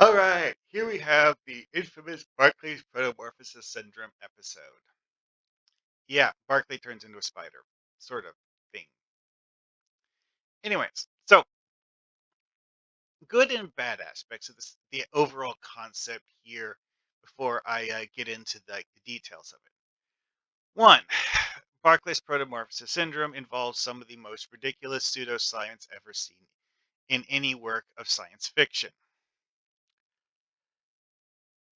All right, here we have the infamous Barclay's Protomorphosis Syndrome episode. Yeah, Barclay turns into a spider, sort of thing. Anyways, so good and bad aspects of this, the overall concept here, before I get into the details of it. One, Barclay's Protomorphosis Syndrome involves some of the most ridiculous pseudoscience ever seen in any work of science fiction.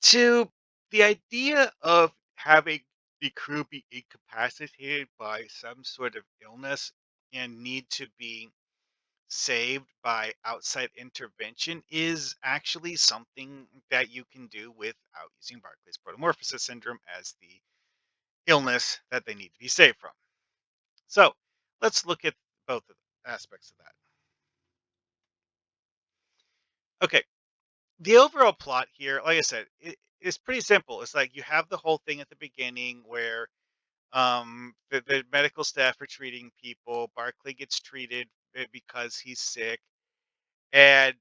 To the idea of having the crew be incapacitated by some sort of illness and need to be saved by outside intervention is actually something that you can do without using Barclay's protomorphosis syndrome as the illness that they need to be saved from. So let's look at both of the aspects of that. Okay, the overall plot here, like I said, it's pretty simple. It's like you have the whole thing at the beginning where the medical staff are treating people. Barclay gets treated because he's sick, and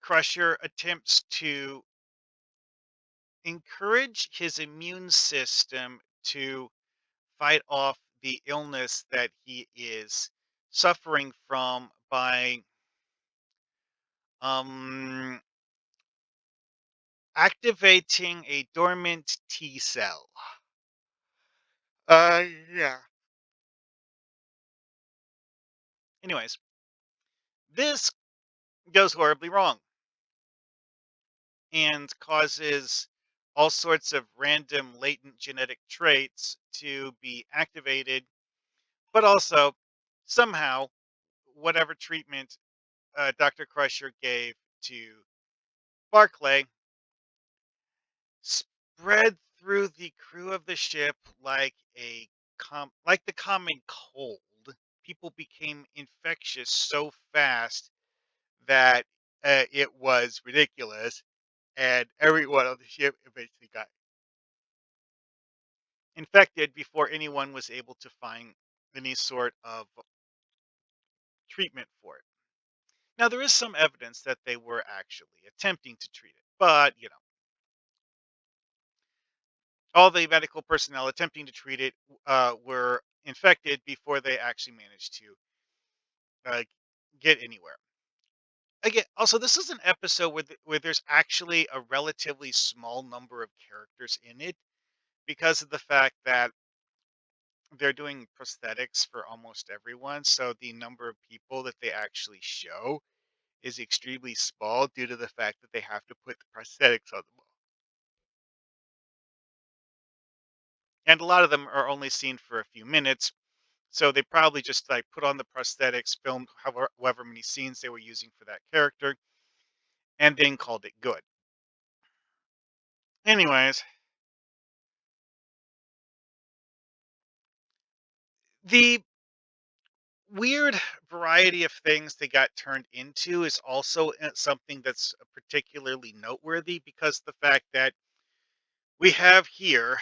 Crusher attempts to encourage his immune system to fight off the illness that he is suffering from by um activating a dormant T cell. Yeah. Anyways, this goes horribly wrong and causes all sorts of random latent genetic traits to be activated, but also somehow whatever treatment Dr. Crusher gave to Barclay spread through the crew of the ship like like the common cold. People became infectious so fast that it was ridiculous, and everyone on the ship eventually got infected before anyone was able to find any sort of treatment for it. Now, there is some evidence that they were actually attempting to treat it, but all the medical personnel attempting to treat it were infected before they actually managed to uh, get anywhere. Again, also, this is an episode where there's actually a relatively small number of characters in it because of the fact that they're doing prosthetics for almost everyone. So the number of people that they actually show is extremely small due to the fact that they have to put the prosthetics on them all. And a lot of them are only seen for a few minutes. So they probably just like put on the prosthetics, filmed however many scenes they were using for that character, and then called it good. Anyways, the weird variety of things they got turned into is also something that's particularly noteworthy because the fact that we have here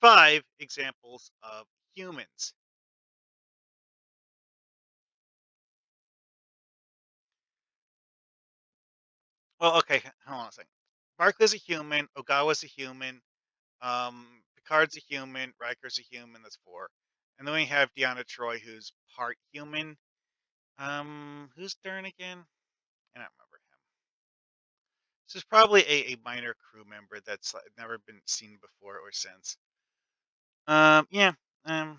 five examples of humans. Well, okay, hold on a second. Barclay's a human, Ogawa's a human, Picard's a human, Riker's a human, that's four. And then we have Deanna Troy, who's part human. Who's Dern again? I don't remember him. This is probably a minor crew member that's like, never been seen before or since. Yeah. Hmm.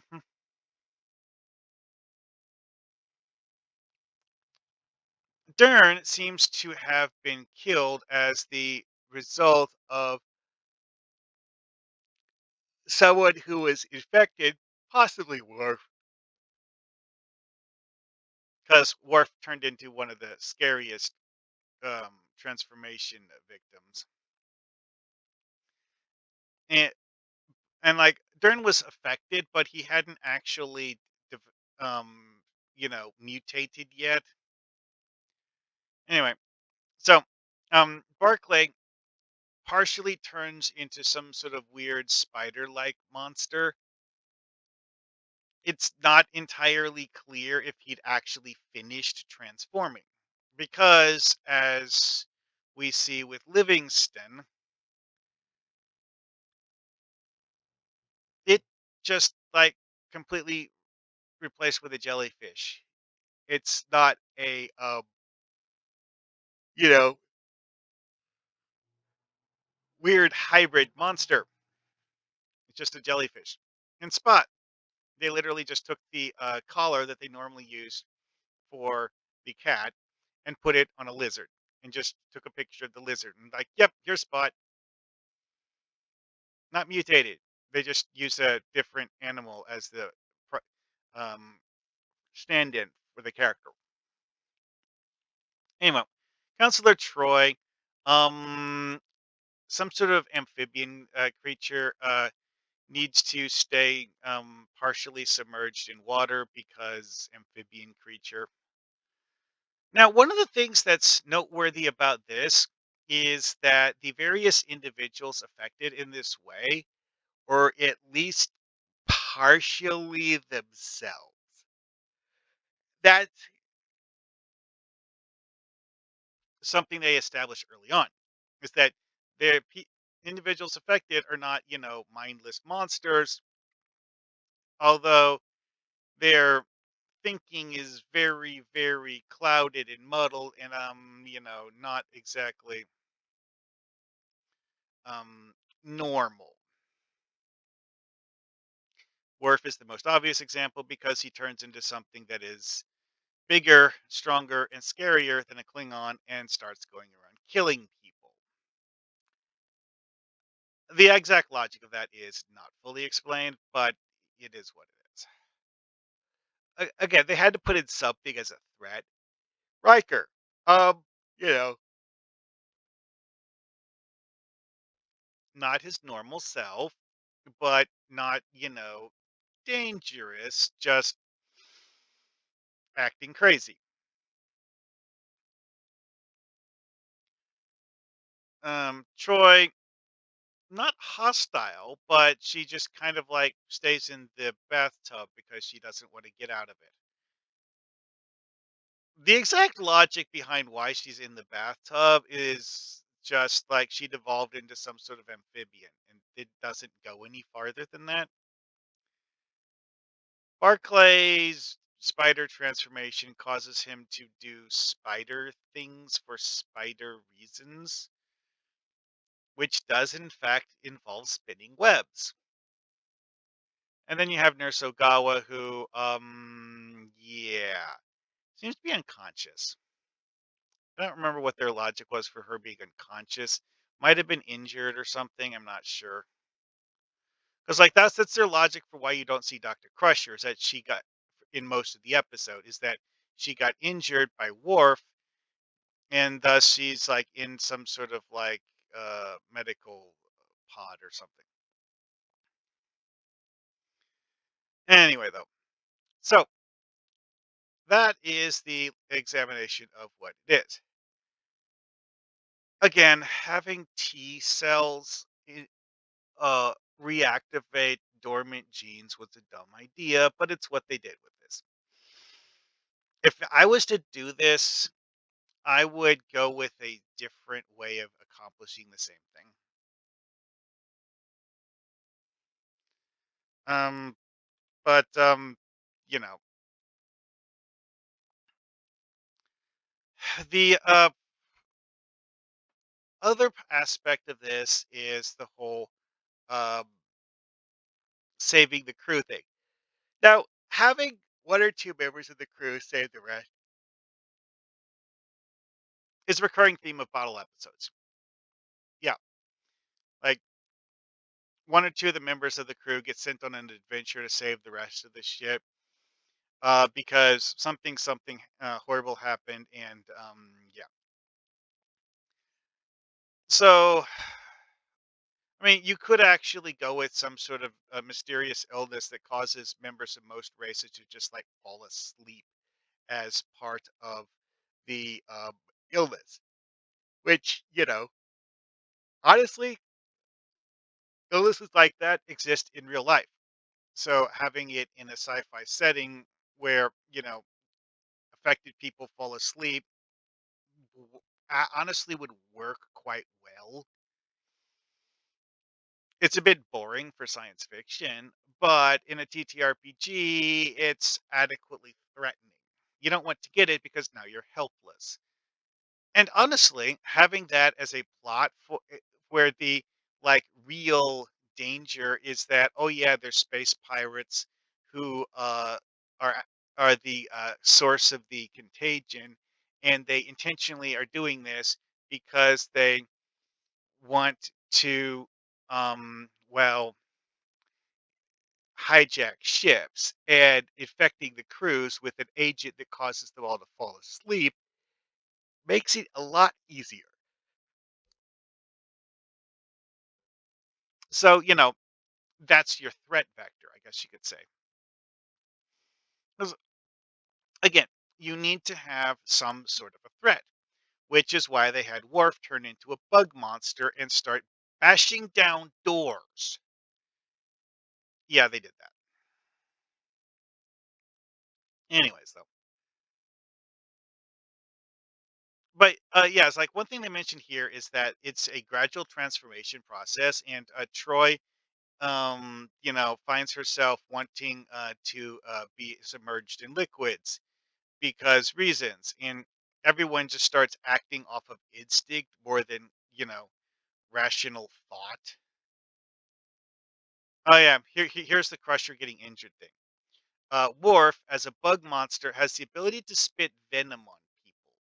Dern seems to have been killed as the result of someone who was infected, possibly Worf, because Worf turned into one of the scariest transformation victims. And like Dern was affected, but he hadn't actually, um, mutated yet. Anyway, so Barclay partially turns into some sort of weird spider-like monster. It's not entirely clear if he'd actually finished transforming. because as we see with Livingston, it just like completely replaced with a jellyfish. It's not a you know, weird hybrid monster. It's just a jellyfish. And Spot, they literally just took the collar that they normally use for the cat and put it on a lizard and just took a picture of the lizard and like, yep, here's Spot, not mutated. They just use a different animal as the um, stand-in for the character. Anyway, Counselor Troy, um, some sort of amphibian creature, needs to stay partially submerged in water because amphibian creature. Now, one of the things that's noteworthy about this is that the various individuals affected in this way, or at least partially themselves. That's something they established early on, is that the individuals affected are not, mindless monsters, although their thinking is very, very clouded and muddled and, not exactly normal. Worf is the most obvious example because he turns into something that is bigger, stronger, and scarier than a Klingon and starts going around killing people. The exact logic of that is not fully explained, but it is what it is. Again, they had to put in something as a threat. Riker, you know, not his normal self, but not, dangerous, just acting crazy. Troy, not hostile, but she just kind of like stays in the bathtub because she doesn't want to get out of it. The exact logic behind why she's in the bathtub is just like she devolved into some sort of amphibian and it doesn't go any farther than that. Barclay's spider transformation causes him to do spider things for spider reasons, which does in fact involve spinning webs. And then you have Nurse Ogawa, who, yeah, seems to be unconscious. I don't remember what their logic was for her being unconscious. Might have been injured or something. I'm not sure. Because like that's their logic for why you don't see Doctor Crusher is that she got in most of the episode is that she got injured by Worf and thus she's like in some sort of like medical pod or something. Anyway, though, so that is the examination of what it is. Again, having T cells reactivate dormant genes was a dumb idea, but it's what they did with this. If I was to do this, I would go with a different way of accomplishing the same thing. Um, but you know, the other aspect of this is the whole um, saving the crew thing. Now, having one or two members of the crew save the rest is a recurring theme of bottle episodes. Yeah, like one or two of the members of the crew get sent on an adventure to save the rest of the ship because something horrible happened, and yeah. So, I mean, you could actually go with some sort of mysterious illness that causes members of most races to just like fall asleep as part of the illness, which honestly, illnesses like that exist in real life. So having it in a sci-fi setting where affected people fall asleep honestly would work quite well. It's a bit boring for science fiction, but in a TTRPG, it's adequately threatening. You don't want to get it because now you're helpless. And honestly, having that as a plot for where the like real danger is that oh yeah, there's space pirates who are are the source of the contagion, and they intentionally are doing this because they want to well hijack ships and infecting the crews with an agent that causes them all to fall asleep makes it a lot easier. So, that's your threat vector, I guess you could say. 'Cause, again, you need to have some sort of a threat, which is why they had Worf turn into a bug monster and start bashing down doors. Yeah, they did that. Anyways, though. But yeah, it's like one thing they mentioned here is that it's a gradual transformation process, and Troy, finds herself wanting to be submerged in liquids because reasons, and everyone just starts acting off of instinct more than rational thought. Oh yeah, here's the Crusher getting injured thing. Worf, as a bug monster, has the ability to spit venom on people.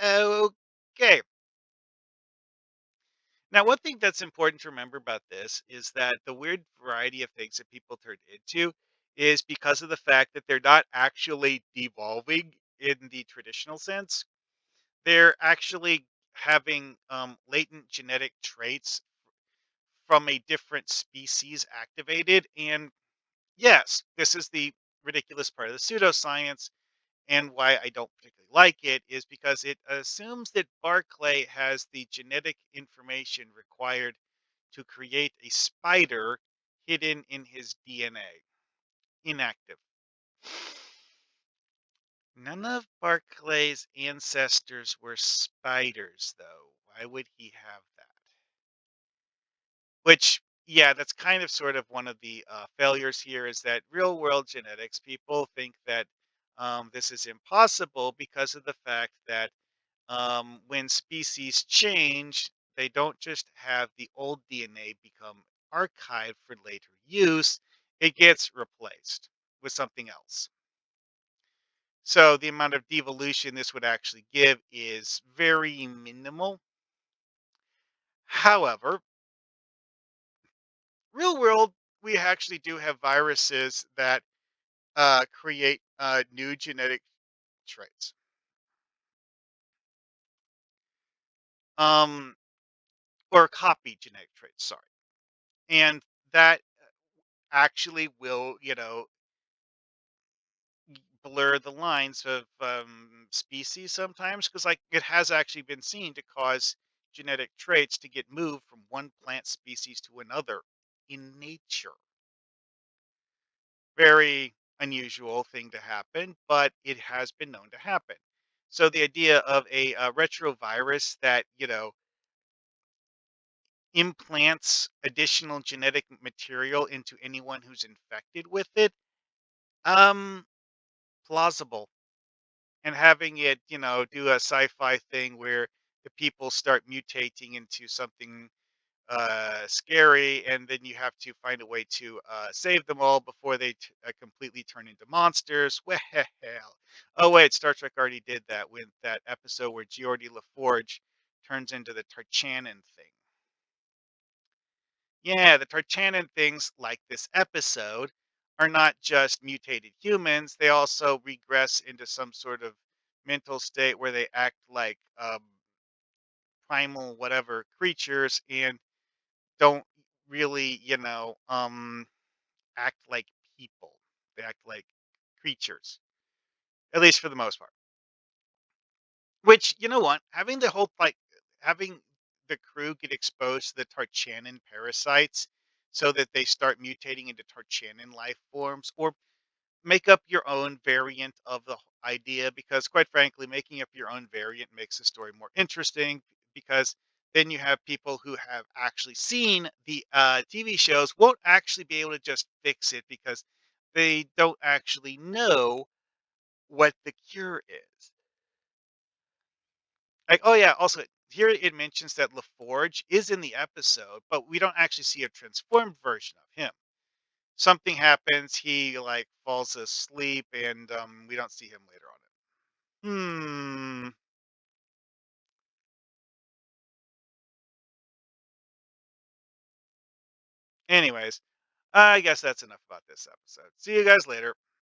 Okay. Now, one thing that's important to remember about this is that the weird variety of things that people turn into is because of the fact that they're not actually devolving in the traditional sense. They're actually having latent genetic traits from a different species activated. And yes, this is the ridiculous part of the pseudoscience, and why I don't particularly like it is because it assumes that Barclay has the genetic information required to create a spider hidden in his DNA. Inactive. None of Barclay's ancestors were spiders, though. Why would he have that? Which, yeah, that's kind of sort of one of the failures here is that real world genetics people think that this is impossible because of the fact that when species change, they don't just have the old DNA become archived for later use, it gets replaced with something else. So the amount of devolution this would actually give is very minimal. However, real world, we actually do have viruses that create new genetic traits, um, or copy genetic traits. Sorry, and that actually will, blur the lines of species sometimes because, like, it has actually been seen to cause genetic traits to get moved from one plant species to another in nature. Very unusual thing to happen, but it has been known to happen. So the idea of a, retrovirus that implants additional genetic material into anyone who's infected with it, um, plausible. And having it, do a sci-fi thing where the people start mutating into something scary, and then you have to find a way to save them all before they completely turn into monsters. Well, oh wait, Star Trek already did that with that episode where Geordi LaForge turns into the Tarchanin thing. Yeah, the Tarchanin things, like this episode, are not just mutated humans. They also regress into some sort of mental state where they act like primal whatever creatures and don't really, act like people. They act like creatures, at least for the most part. Which, you know what? Having the crew get exposed to the Tarchanin parasites so that they start mutating into Tarchanin life forms, or make up your own variant of the idea because, quite frankly, making up your own variant makes the story more interesting because then you have people who have actually seen the TV shows won't actually be able to just fix it because they don't actually know what the cure is. Like, oh yeah, also here it mentions that LaForge is in the episode, but we don't actually see a transformed version of him. Something happens, he like falls asleep and we don't see him later on. Hmm. Anyways, I guess that's enough about this episode. See you guys later.